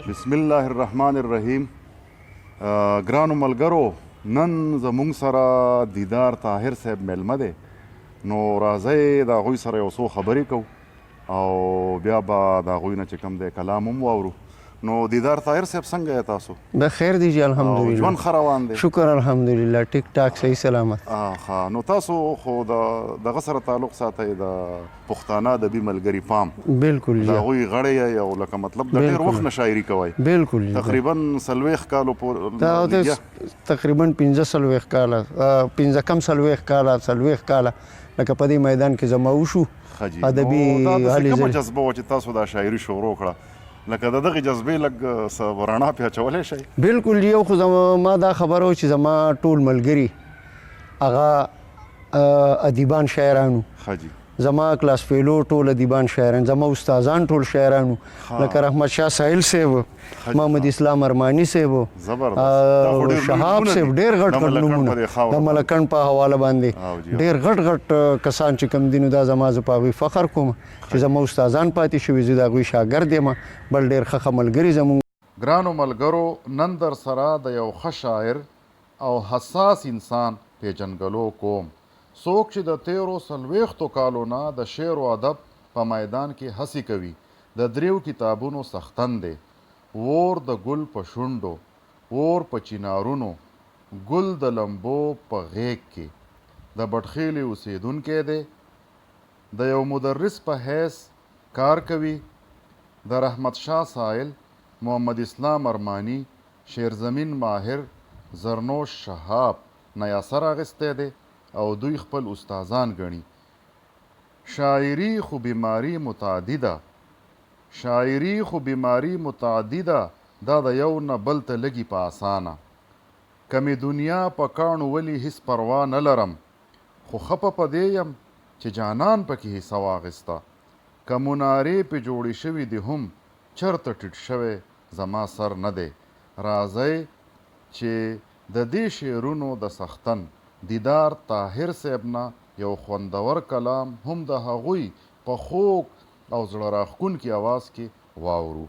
بسم الله الرحمن الرحیم. ګرانو ملګرو، نن زموږ سره دیدار طاهر صاحب میلمه دی، نو راځئ د هغوی سره یو څو خبرې کوو او بیا به د هغوی نه چې کوم دی کلام هم واورو. نو دیدار طاهر صاحب څنګه یې تاسو؟ د خیر دی جی الحمدلله. ژوند ښه روان دی؟ شکر الحمدلله، ټیک ټاک صحیح سلامت. ښه، نو تاسو خو دغه سره تعلق ساتئ د پښتانه ادبي ملګري پام. بالکل د هغوی غړی یې او لکه مطلب د ډېر وخت نه شاعري کوئ. بالکل تقریبا 40 کالو پورې تقریبا 15 کاله 40 کاله لکه په دې میدان کې زما وشو ادبي هلې کومه جذبه وه چې تاسو دا شاعري شروع کړه؟ لکه د دغې جذبې لږ څه رڼا پې اچولی شئ؟ بالکل. یو خو ما دا خبره وه چې زما ټول ملګري هغه ادیبان شاعرانو، زما کلاس فیلو ټول ادیبان شاعران، زما استادان ټول شاعرانو، لکه رحمت شاه ساحل صاحب، محمد اسلام ارماني صاحب، شهاب صاحب، ډېر غټ غټ نومونه د ملکنډ په حواله باندې ډېر غټ غټ کسان چې کوم دي، نو دا زما زه په هغوی فخر کوم چې زما استادان پاتې شوي، زه د هغوی شاګرد یم، بل ډېر ښه ملګري زموږ. ګرانو ملګرو، نن در سره د یو ښه شاعر او حساس انسان پیژنګلو کوم، څوک چې د تیرو 40 کالو نه د شعر و ادب په میدان کې هڅې کوي، د 3 کتابونو څښتن دی. اور د ګل په شونډو، اور په چنارونو، ګل د لمبو په غیږ کې، د بټخیلې اوسیدونکی دی، د یو مدرس په حیث کار کوي. د رحمت شاه ساحل، محمد اسلام ارمانی، شیرزمین ماهر، زرنوش شهاب نه یې اثر اخیستی دی او دوی خپل استادان ګڼي. شاعري خو بیماري متعدده، شاعري خو بیماري متعدده، دا د یو نه بل ته لګي په اسانه. کمې دنیا په کاڼو ولې هیڅ پروا نه لرم، خو خفه په دې یم چې جانان پکې حصه واخیسته. که منارې پې جوړې شوي دي هم چرته ټیټ شوی زما سر نه دی. راځئ چې د دې شعرونو د څښتن دیدار طاهر صاحب نه یو خوندور کلام هم د هغوی په خوږ او زړه راښکونکي اواز کې واورو.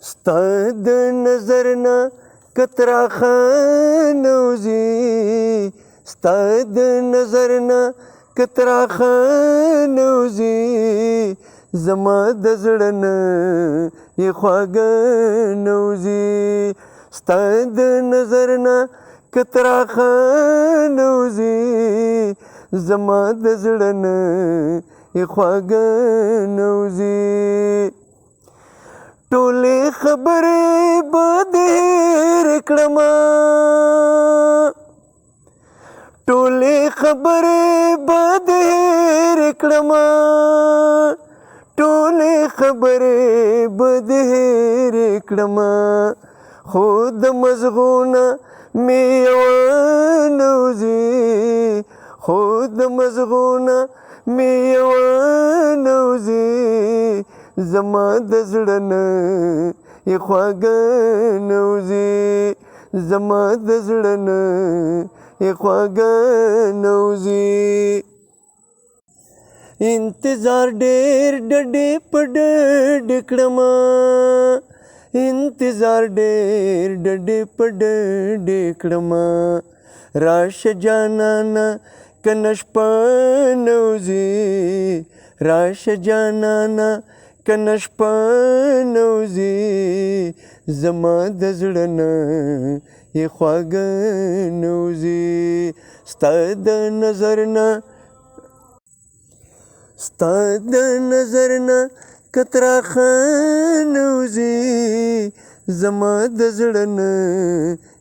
ستا د نظر نه کترا خانوزي، ستا د نظر نه کترا خانوزي، زما د زړه نه یې خواږه نوزي. ستا د نظر نه کترا خانوزي، زما د زړه نه یې خواږه نوزي. ټولې خبرې به دې هېرې کړمه، ټولې خبرې به دې هېرې کړمه، ټولې خبرې به دې هېرې کړمه، خو د مزغونه مې یوه نوزي، خو د مزغونه مې یوه نوزي، زما د زړه نه یې خواږه نوزي، زما د زړه نه یې خواږه نوزي. انتظار ډېر ډډې په ډډې کړمه، انتظار ډېر ډډې په ډډې کړمه، راشه جانانه کنه شپه نوزي، راشه جانانه کنه شپه نوزي، زما د زړه نه یې خواږه نوزي. ستا د نظر نه، ستا د نظر نه کترا خانوزي، زما د زړه نه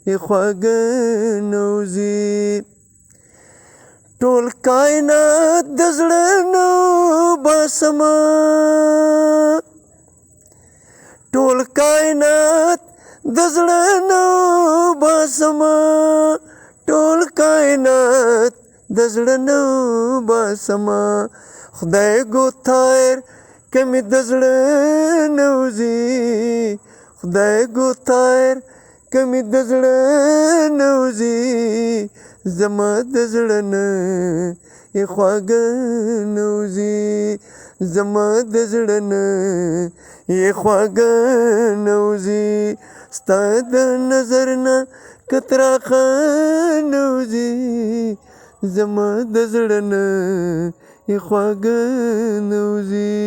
یې خواږه نوزي. ټول کائنات د زړه نه باسمه، ټول کائنات د زړه نه باسمه، ټول کائنات د زړه نه باسمه، خدای ګوتایر کمی د زړه نوزي، خدای ګوتایر کمی د زړه نوزي، زما د زړه نه یې خواږه نوزي، زما د زړه نه یې خواږه نوځي ستا د نظر نه کتراخه نوځي زما د زړه نه یې خواږه نوځي